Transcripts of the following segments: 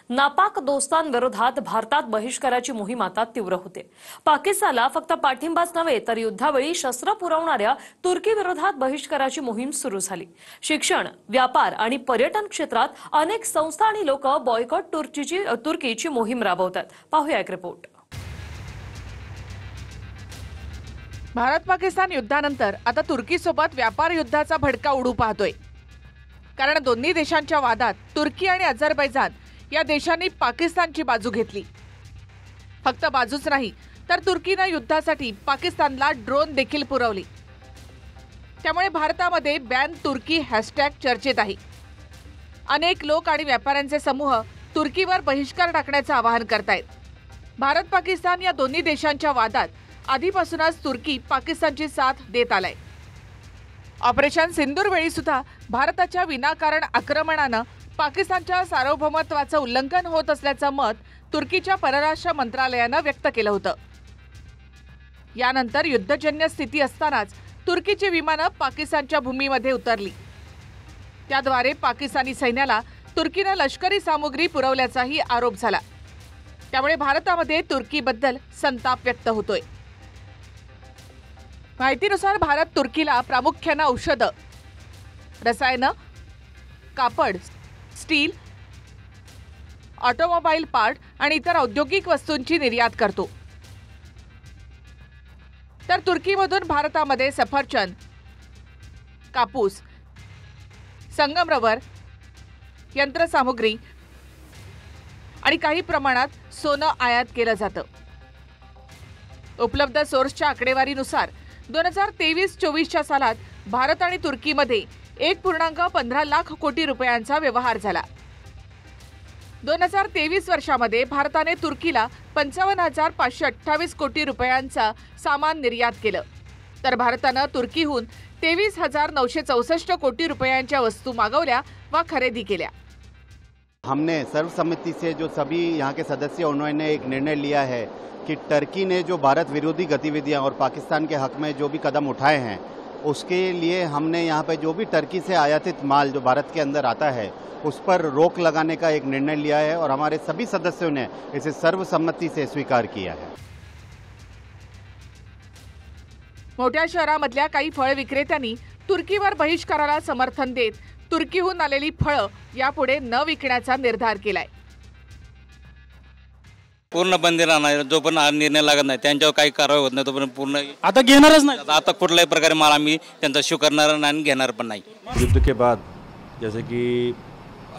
नापाक दोस्तांविरोधात भारतात बहिष्काराची मोहीम आता तीव्र होते। पाकिस्तानला फक्त पाठिंबाच नव्हे तर युद्धावेळी शस्त्र पुरवणाऱ्या तुर्की विरोधात बहिष्काराची मोहीम सुरू झाली। शिक्षण, व्यापार आणि पर्यटन क्षेत्रात अनेक संस्था आणि लोक बॉयकॉट तुर्कीची मोहीम राबवतात। पाहूया एक रिपोर्ट। भारत पाकिस्तान युद्धानंतर आता तुर्कीसोबत व्यापार युद्धाचा भडका उडू पाहतोय। कारण दोन्ही देशांच्या वादात तुर्की आणि अझरबैजान या देशांनी पाकिस्तानची बाजू घेतली। फक्त बाजूच नाही तर तुर्कीने युद्धासाठी पाकिस्तानला ड्रोन देखील पुरवली। त्यामुळे भारतामध्ये बॅन तुर्की हॅशटॅग चर्चेत आहे। अनेक लोक आणि व्यापाऱ्यांचे समूह तुर्कीवर बहिष्कार टाकण्याचे आवाहन करतायत। भारत पाकिस्तान या दोन्ही देशांच्या वादात आधीपासूनच तुर्की पाकिस्तानची साथ देत आलाय। ऑपरेशन सिंदूर वेळी सुद्धा भारताच्या विनाकारण आक्रमणाने पाकिस्तानच्या सार्वभौमत्वाचे उल्लंघन होत असल्याचे मत तुर्कीच्या परराष्ट्र मंत्रालयाने व्यक्त केले होते। यानंतर युद्धजन्य स्थिती असतानाच तुर्कीची विमाने पाकिस्तानच्या भूमीमध्ये उतरली। त्याद्वारे पाकिस्तानी सैन्याला तुर्कीने लष्करी सामुग्री पुरवल्याचाही आरोप झाला। त्यामुळे भारतामध्ये तुर्कीबद्दल संताप व्यक्त होतोय। माहितीनुसार भारत तुर्कीला प्रामुख्याने औषधं, रसायनं, कापड, स्टील, ऑटोमोबाईल पार्ट आणि इतर औद्योगिक वस्तूंची निर्यात करतो। तर तुर्कीमधून भारतामध्ये सफरचंद, कापूस, संगमरवर, यंत्रसामुग्री आणि काही प्रमाणात सोनं आयात केलं जातं। उपलब्ध सोर्सच्या आकडेवारीनुसार 2023-24च्या सालात भारत आणि तुर्कीमध्ये 1.15 लाख कोटी रुपयांचा व्यवहार झाला। 2023 वर्षामध्ये भारताने तुर्कीला 55,528 कोटी रुपयांचा सामान निर्यात केलं, तर भारताने तुर्कीहून 23,964 कोटी रुपयांच्या वस्तू मागवल्या व खरेदी केल्या। हमने सर्वसम्मति से जो सभी यहाँ के सदस्य उन्होंने एक निर्णय लिया है कि टर्की ने जो भारत विरोधी गतिविधियां और पाकिस्तान के हक में जो भी कदम उठाए हैं उसके लिए हमने यहाँ पे जो भी टर्की से आयातित माल जो भारत के अंदर आता है उस पर रोक लगाने का एक निर्णय लिया है और हमारे सभी सदस्यों ने इसे सर्वसम्मति से स्वीकार किया है। मोठ्या शहरांमधल्या काही फळ विक्रेत्यांनी तुर्कीवर बहिष्काराला समर्थन देत तुर्कीहून आलेली फळं यापुढे न विकण्याचा निर्धार केलाय। पूर्ण बंदी राहणार, जोपर्यंत निर्णय लागत नाही त्यांच्यावर काही कारवाई होत नाही तोपर्यंत पूर्ण आता घेणारच नाही। आता कुठल्याही प्रकारे माल आम्ही त्यांचा स्वीकारणार नाही आणि घेणार पण नाही। युद्ध के बाद जैसे कि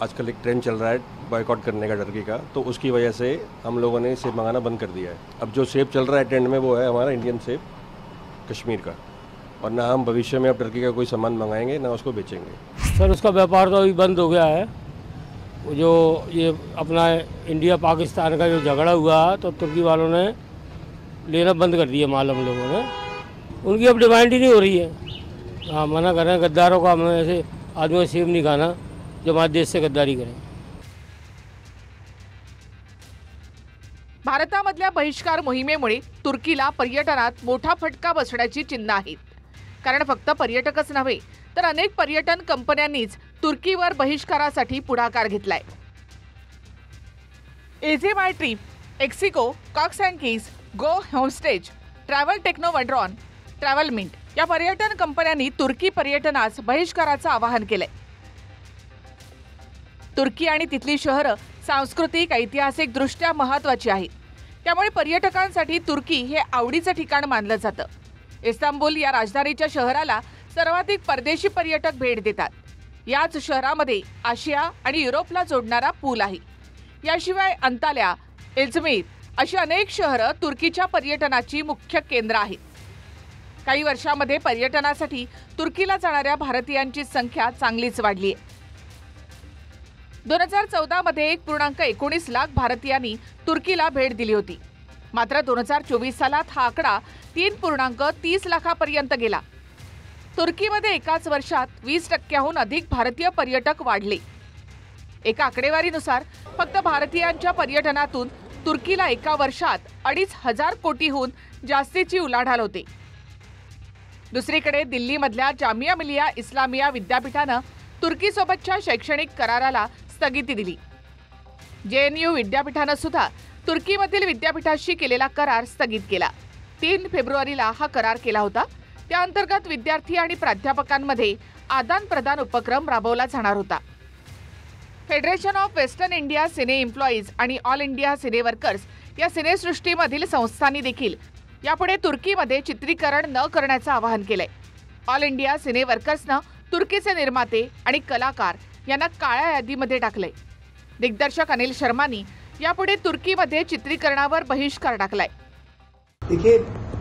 आजकल एक ट्रेंड चल रहा है बॉयकॉट करने का टर्की का, तो उसकी वजह से हम लोगों ने सेब मंगाना बंद कर दिया है। अब जो सेब चल रहा है ट्रेंड में वो है हमारा इंडियन सेब कश्मीर का, और ना हम भविष्य में अब टर्की का कोई सामान मंगाएंगे ना उसको बेचेंगे। सर उसका व्यापार तो अभी बंद हो गया है। जो ये अपना इंडिया पाकिस्तान का जो झगड़ा हुआ तो तुर्की वालों ने लेना बंद कर दिया माल हम लोगों ने। उनकी अब डिमांड ही नहीं हो रही है। हाँ, मना कर रहे हैं गद्दारों का, हमें ऐसे आदमियों से सेब नहीं खाना जो हमारे देश से गद्दारी करें। भारतामधल्या बहिष्कार मोहिमेमुळे तुर्कीला पर्यटनात मोठा फटका बसण्याची चिन्ह आहेत। कारण फक्त पर्यटकच नव्हे तर अनेक पर्यटन कंपन्यांनीच तुर्कीवर बहिष्कारासाठी पुढाकार घेतलाय। EaseMyTrip, Ixigo, Cox and Kings, Go Homestays, travel techno वड्रॉन, ट्रॅव्हल मिंट या पर्यटन कंपन्यांनी तुर्की पर्यटनास बहिष्काराचं आवाहन केलंय। तुर्की आणि तिथली शहरं सांस्कृतिक ऐतिहासिक दृष्ट्या महत्त्वाची आहेत। त्यामुळे पर्यटकांसाठी तुर्की हे आवडीचं ठिकाण मानलं जातं। इस्तांबूल या राजधानीच्या शहराला सर्वाधिक परदेशी पर्यटक भेट देतात। याच शहरामध्ये आशिया आणि युरोपला जोडणारा पूल आहे। याशिवाय अंताल्या, इझमिर अशी अनेक शहरं तुर्कीच्या पर्यटनाची मुख्य केंद्र आहेत। काही वर्षांमध्ये पर्यटनासाठी तुर्कीला जाणाऱ्या भारतीयांची संख्या चांगलीच वाढली आहे। 2014 मध्ये 1.19 लाख भारतीयांनी तुर्कीला भेट दिली होती। मात्र 2024 सालात हा आकडा 3.30 लाखापर्यंत गेला। तुर्कीमध्ये एकाच वर्षात 20% अधिक भारतीय पर्यटक वाढले। एका आकडेवारीनुसार फक्त भारतीयांच्या पर्यटनातून तुर्कीला एका वर्षात 2,500 कोटीहून जास्तीची उलाढाल होते। दुसरीकडे दिल्लीमधल्या जामिया मिलिया इस्लामिया विद्यापीठाने तुर्कीसोबतच्या शैक्षणिक कराराला स्थगिती दिली। JNU विद्यापीठानं सुद्धा तुर्कीमधील विद्यापीठाशी केलेला करार स्थगित केला। 3 फेब्रुवारीला हा करार केला होता। त्या अंतर्गत विद्यार्थी आणि प्राध्यापकांमध्ये आदान प्रदान उपक्रम राबवला जाणार होता। Federation of western India cine employees आणि ऑल इंडिया सिने वर्कर्स या सिनेसृष्टीमधील संस्थांनी देखील यापुढे तुर्कीमध्ये चित्रीकरण न करण्याचं आवाहन केलंय। ऑल इंडिया सिने वर्कर्सनं तुर्कीचे निर्माते आणि कलाकार यांना काळ्या यादीमध्ये टाकलंय। दिग्दर्शक अनिल शर्मानी यापुढे तुर्कीमध्ये चित्रीकरणावर बहिष्कार टाकलाय। देखिए,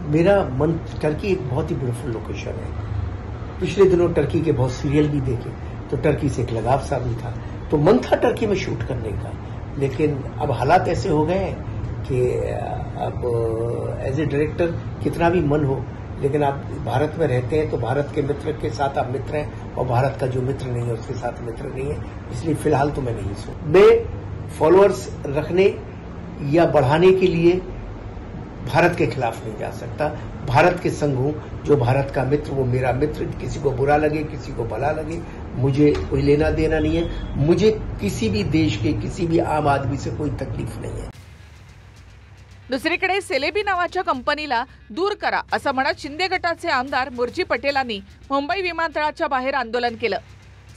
मेरा मन टर्की एक बहुत ही ब्यूटीफुल लोकेशन है। पिछले दिनों टर्की के बहुत सीरियल भी देखे तो टर्की से एक लगाव सा भी था, तो मन था टर्की में शूट करने का, लेकिन अब हालात ऐसे हो गए हैं कि अब एज ए डायरेक्टर कितना भी मन हो, लेकिन आप भारत में रहते हैं तो भारत के मित्र के साथ आप मित्र हैं और भारत का जो मित्र नहीं है उसके साथ मित्र नहीं है, इसलिए फिलहाल तो मैं नहीं सोच। मैं फॉलोअर्स रखने या बढ़ाने के लिए भारत के खिलाफ नहीं जा सकता। भारत के संग हूं, जो भारत का मित्र वो मेरा मित्र, किसी को बुरा लगे किसी को भला लगे मुझे कोई लेना देना नहीं है। मुझे किसी भी देश के किसी भी आम आदमी से कोई तकलीफ नहीं है। दुसरीकडे सेलेबी नावाच्या कंपनीला दूर करा असं म्हणत शिंदे गटाचे आमदार मुर्जी पटेलांनी मुंबई विमानतळाच्या बाहेर आंदोलन केलं।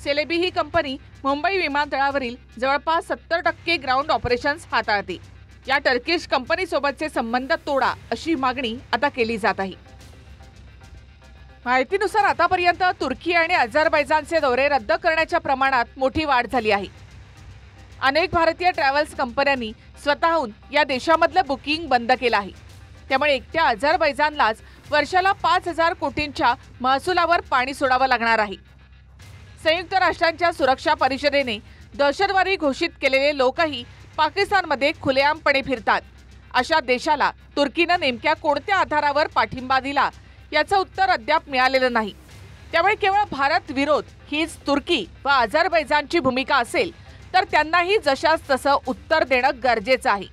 सेलेबी ही कंपनी मुंबई विमानतळावरील जवळपास 70% ग्राउंड ऑपरेशन्स हाताळते। या टर्किश कंपनीसोबतचे संबंध तोडा अशी मागणी आता केली जात आहे। माहितीनुसार आतापर्यंत तुर्की आणि अझरबैजानचे दौरे रद्द करण्याच्या प्रमाणात मोठी वाढ झाली आहे। अनेक भारतीय ट्रॅव्हल्स कंपन्यांनी स्वतःहून या देशामधलं बुकिंग बंद केलं आहे। त्यामुळे एकट्या अझरबैजानलाच वर्षाला 5,000 कोटींच्या महसुलावर पाणी सोडावं लागणार आहे। संयुक्त राष्ट्रांच्या सुरक्षा परिषदेने दहशतवादी घोषित केलेले लोकही पाकिस्तानमध्ये खुलेआमपणे फिरतात। अशा देशाला तुर्कीनं नेमक्या कोणत्या आधारावर पाठिंबा दिला याचं उत्तर अद्याप मिळालेलं नाही। त्यामुळे केवळ भारत विरोध हीच तुर्की व अझरबैजानची भूमिका असेल तर त्यांनाही जशास तसं उत्तर देणं गरजेचं आहे।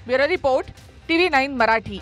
Bureau report TV9 Marathi.